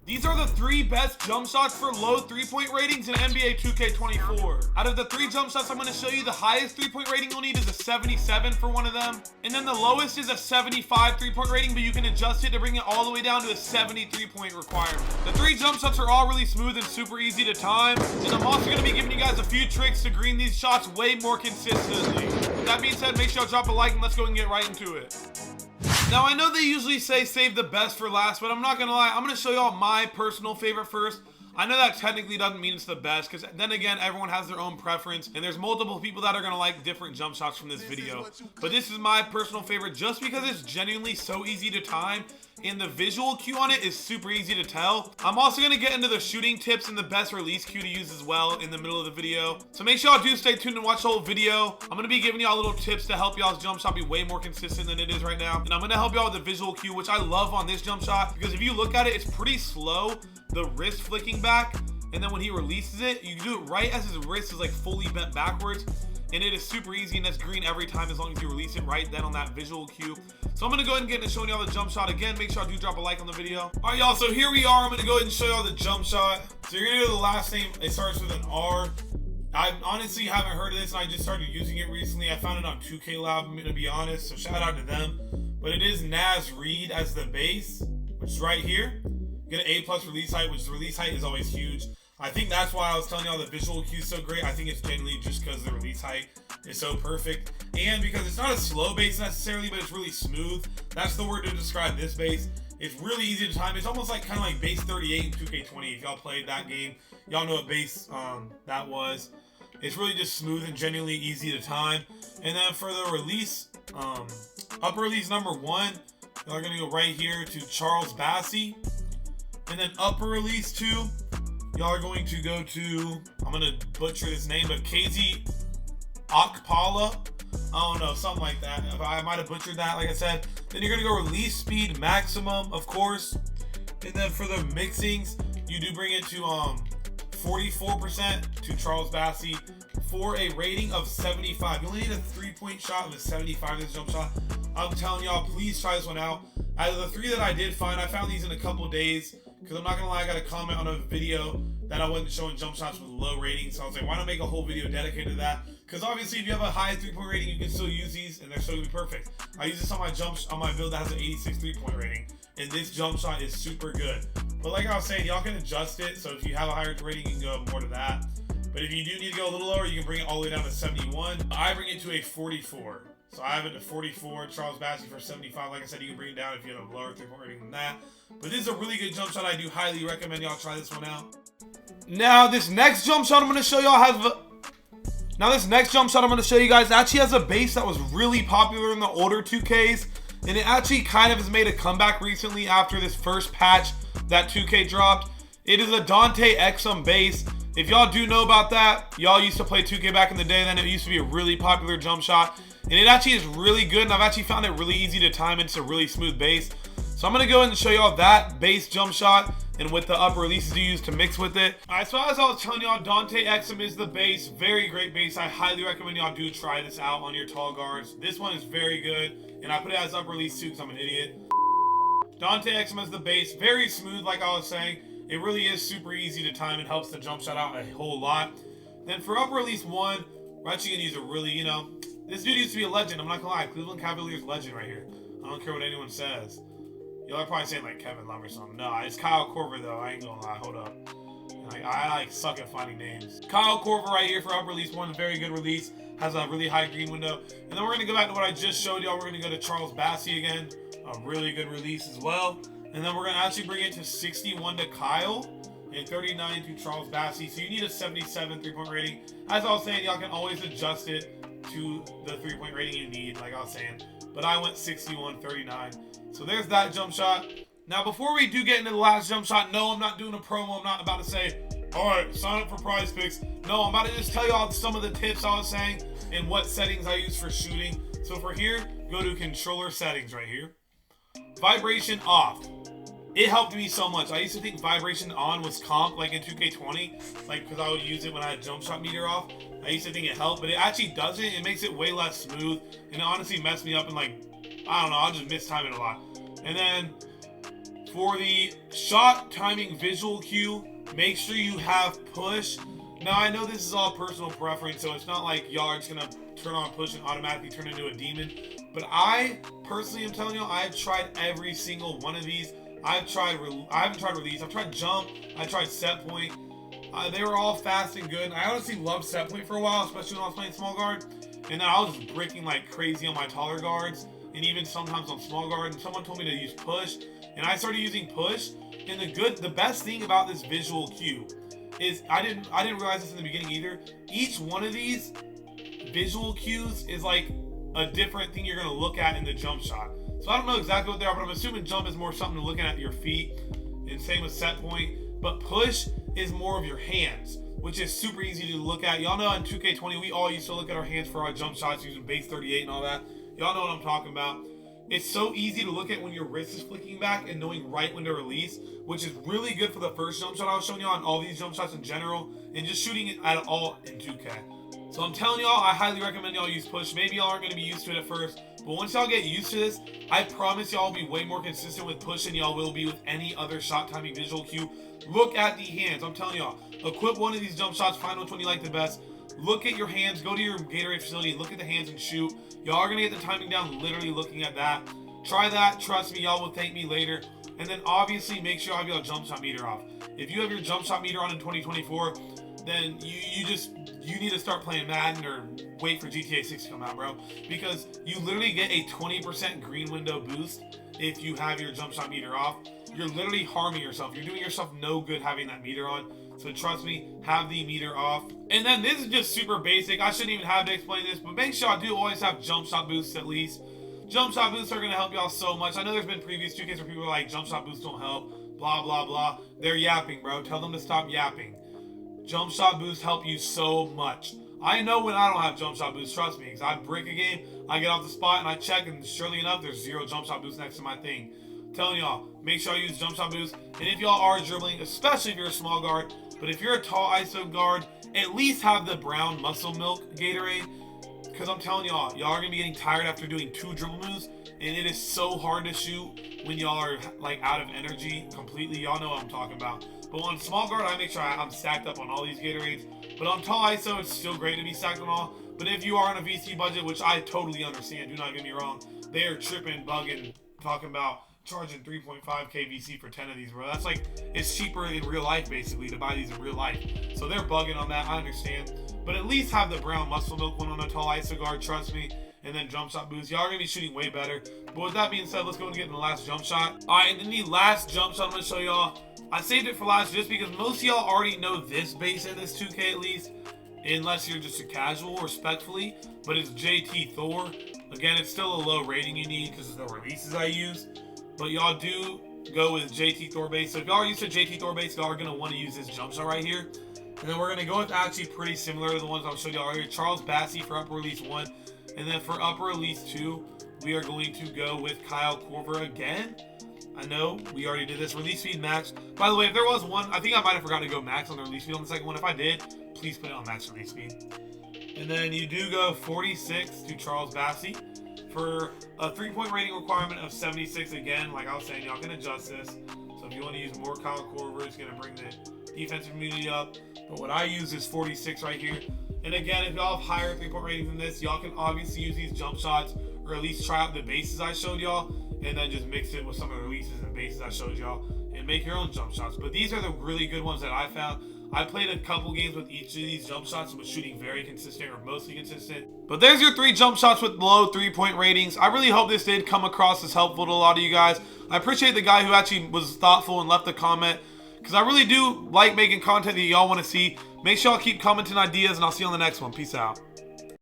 These are the 3 best jump shots for low 3-point ratings in NBA 2K24. Out of the 3 jump shots I'm going to show you, the highest 3-point rating you'll need is a 77 for one of them. And then the lowest is a 75 3-point rating, but you can adjust it to bring it all the way down to a 73-point requirement. The 3 jump shots are all really smooth and super easy to time. And I'm also going to be giving you guys a few tricks to green these shots way more consistently. With that being said, make sure y'all drop a like and let's go and get right into it. Now, I know they usually say save the best for last, but I'm not gonna lie, I'm gonna show y'all my personal favorite first. I know that technically doesn't mean it's the best, because then again, everyone has their own preference, and there's multiple people that are gonna like different jump shots from this video. But this is my personal favorite just because it's genuinely so easy to time, and the visual cue on it is super easy to tell. I'm also gonna get into the shooting tips and the best release cue to use as well in the middle of the video. So make sure y'all do stay tuned and watch the whole video. I'm gonna be giving y'all little tips to help y'all's jump shot be way more consistent than it is right now. And I'm gonna help y'all with the visual cue, which I love on this jump shot, because if you look at it, it's pretty slow, the wrist flicking back, and then when he releases it, you do it right as his wrist is like fully bent backwards. And it is super easy, and that's green every time as long as you release it right then on that visual cue. So I'm gonna go ahead and get into showing y'all the jump shot again. Make sure y'all do drop a like on the video. All right, y'all, so here we are. I'm gonna go ahead and show y'all the jump shot. So you're gonna do the last name. It starts with an R. I honestly haven't heard of this, and I just started using it recently. I found it on 2K Lab, I'm gonna be honest, so shout out to them. But it is Naz Reed as the base, which is right here. Get an A+ release height, which the release height is always huge. I think that's why I was telling y'all the visual cue is so great. I think it's genuinely just because the release height is so perfect. And because it's not a slow bass necessarily, but it's really smooth. That's the word to describe this bass. It's really easy to time. It's almost like kind of like bass 38 in 2K20. If y'all played that game, y'all know what bass that was. It's really just smooth and genuinely easy to time. And then for the release, upper release number 1, y'all are gonna go right here to Charles Bassey. And then upper release 2, y'all are going to go to, I'm going to butcher this name, but KZ Akpala. I don't know, something like that. I might have butchered that, like I said. Then you're going to go release speed maximum, of course. And then for the mixings, you do bring it to 44% to Charles Bassey for a rating of 75. You only need a 3-point shot of a 75 this jump shot. I'm telling y'all, please try this one out. Out of the 3 that I did find, I found these in a couple days. Because I'm not going to lie, I got a comment on a video that I wasn't showing jump shots with low ratings. So I was like, why not make a whole video dedicated to that? Because obviously if you have a high 3-point rating, you can still use these and they're still going to be perfect. I use this on my build that has an 86 3-point rating. And this jump shot is super good. But like I was saying, y'all can adjust it. So if you have a higher rating, you can go more to that. But if you do need to go a little lower, you can bring it all the way down to 71. I bring it to a 44. So I have it to 44, Charles Bassey for 75. Like I said, you can bring it down if you have a lower 3-point rating than that. But this is a really good jump shot. I do highly recommend y'all try this one out. Now, this next jump shot I'm going to show y'all actually has a bass that was really popular in the older 2Ks. And it actually kind of has made a comeback recently after this first patch that 2K dropped. It is a Dante Exum bass. If y'all do know about that, y'all used to play 2K back in the day, then it used to be a really popular jump shot. And it actually is really good, and I've actually found it really easy to time. It's a really smooth bass. So I'm going to go ahead and show y'all that bass jump shot and with the upper releases you use to mix with it. Alright, so as I was telling y'all, Dante Exum is the bass. Very great bass. I highly recommend y'all do try this out on your tall guards. This one is very good, and I put it as upper release too because I'm an idiot. Dante Exum is the bass. Very smooth, like I was saying. It really is super easy to time and helps the jump shot out a whole lot. Then for upper release 1, we're actually going to use a really, this dude used to be a legend. I'm not going to lie. Cleveland Cavaliers legend right here. I don't care what anyone says. Y'all are probably saying like Kevin Love or something. No, it's Kyle Korver though. I ain't gonna lie. Hold up. I suck at finding names. Kyle Korver right here for upper release 1. Very good release. Has a really high green window. And then we're going to go back to what I just showed y'all. We're going to go to Charles Bassey again. A really good release as well. And then we're going to actually bring it to 61 to Kyle. And 39 to Charles Bassey. So you need a 77 3-point rating. As I was saying, y'all can always adjust it to the 3-point rating you need, like I was saying. But I went 61, 39. So there's that jump shot. Now, before we do get into the last jump shot, no, I'm not doing a promo. I'm not about to say, all right, sign up for Prize Picks. No, I'm about to just tell you all some of the tips I was saying and what settings I use for shooting. So for here, go to controller settings right here. Vibration off. It helped me so much. I used to think vibration on was comp, like in 2K20, like because I would use it when I had jump shot meter off. I used to think it helped, but it actually doesn't. It makes it way less smooth, and it honestly messed me up and like, I don't know, I'll just mistime it a lot. And then For the shot timing visual cue, make sure you have push. Now, I know this is all personal preference, so it's not like y'all are just going to turn on push and automatically turn into a demon. But I personally am telling you, I've tried every single one of these. I haven't tried release. I've tried jump. I tried set point. They were all fast and good. I honestly loved set point for a while, especially when I was playing small guard. And then I was just breaking like crazy on my taller guards, and even sometimes on small guard. And someone told me to use push, and I started using push. And the best thing about this visual cue is I didn't realize this in the beginning either. Each one of these visual cues is like a different thing you're gonna look at in the jump shot. So I don't know exactly what they are, but I'm assuming jump is more something to looking at your feet, and same with set point. But push is more of your hands, which is super easy to look at. Y'all know in 2K20 we all used to look at our hands for our jump shots using base 38 and all that. Y'all know what I'm talking about. It's so easy to look at when your wrist is flicking back and knowing right when to release, which is really good for the first jump shot I was showing y'all on all these jump shots in general, and just shooting it at all in 2K. So I'm telling y'all, I highly recommend y'all use push. Maybe y'all aren't going to be used to it at first, but once y'all get used to this, I promise y'all will be way more consistent with push than y'all will be with any other shot timing visual cue. Look at the hands. I'm telling y'all, equip one of these jump shots, find which one you like the best. Look at your hands, go to your Gatorade facility, look at the hands and shoot. Y'all are going to get the timing down literally looking at that. Try that, trust me, y'all will thank me later. And then obviously make sure you have your jump shot meter off. If you have your jump shot meter on in 2024, then you need to start playing Madden or wait for GTA 6 to come out, bro. Because you literally get a 20% green window boost if you have your jump shot meter off. You're literally harming yourself. You're doing yourself no good having that meter on. So trust me, have the meter off. And then this is just super basic. I shouldn't even have to explain this, but make sure I do always have jump shot boosts at least. Jump shot boosts are going to help y'all so much. I know there's been previous 2Ks where people are like, jump shot boosts don't help, blah, blah, blah. They're yapping, bro. Tell them to stop yapping. Jump shot boosts help you so much. I know when I don't have jump shot boosts, trust me, because I break a game, I get off the spot and I check, and surely enough, there's 0 jump shot boosts next to my thing. I'm telling y'all, make sure I use jump shot boosts. And if y'all are dribbling, especially if you're a small guard, but if you're a tall ISO guard, at least have the brown muscle milk Gatorade. Because I'm telling y'all, y'all are going to be getting tired after doing 2 dribble moves, and it is so hard to shoot when y'all are like out of energy completely. Y'all know what I'm talking about. But on small guard, I make sure I'm stacked up on all these Gatorades. But on tall ISO, it's still great to be stacked on all. But if you are on a VC budget, which I totally understand, do not get me wrong, they are tripping, bugging, talking about charging 3.5k VC for 10 of these, bro. That's like, it's cheaper in real life basically to buy these in real life. So they're bugging on that, I understand. But at least have the brown muscle milk one on a tall ISO guard, trust me. And then jump shot boost. Y'all are gonna be shooting way better. But with that being said, let's go and get in the last jump shot. Alright, and then the last jump shot I'm gonna show y'all, I saved it for last just because most of y'all already know this base in this 2K at least, unless you're just a casual, respectfully. But it's JT Thor. Again, it's still a low rating you need because of the releases I use. But y'all do go with JT Thor base. So if y'all are used to JT Thor base, y'all are gonna want to use this jump shot right here. And then we're gonna go with actually pretty similar to the ones I'll show y'all earlier. Charles Bassey for upper release 1. And then for upper release 2, we are going to go with Kyle Korver again. I know we already did this. Release speed max. By the way, if there was one, I think I might have forgotten to go max on the release speed on the second one. If I did, please put it on max release speed. And then you do go 46 to Charles Bassey for a 3-point rating requirement of 76 again. Like I was saying, y'all can adjust this. So if you want to use more Kyle Korver, it's going to bring the defensive immunity up. But what I use is 46 right here. And again, if y'all have higher 3-point ratings than this, y'all can obviously use these jump shots or at least try out the bases I showed y'all and then just mix it with some of the releases and bases I showed y'all and make your own jump shots. But these are the really good ones that I found. I played a couple games with each of these jump shots and was shooting very consistent or mostly consistent. But there's your 3 jump shots with low 3-point ratings. I really hope this did come across as helpful to a lot of you guys. I appreciate the guy who actually was thoughtful and left a comment, because I really do like making content that y'all want to see. Make sure y'all keep commenting ideas, and I'll see you on the next one. Peace out.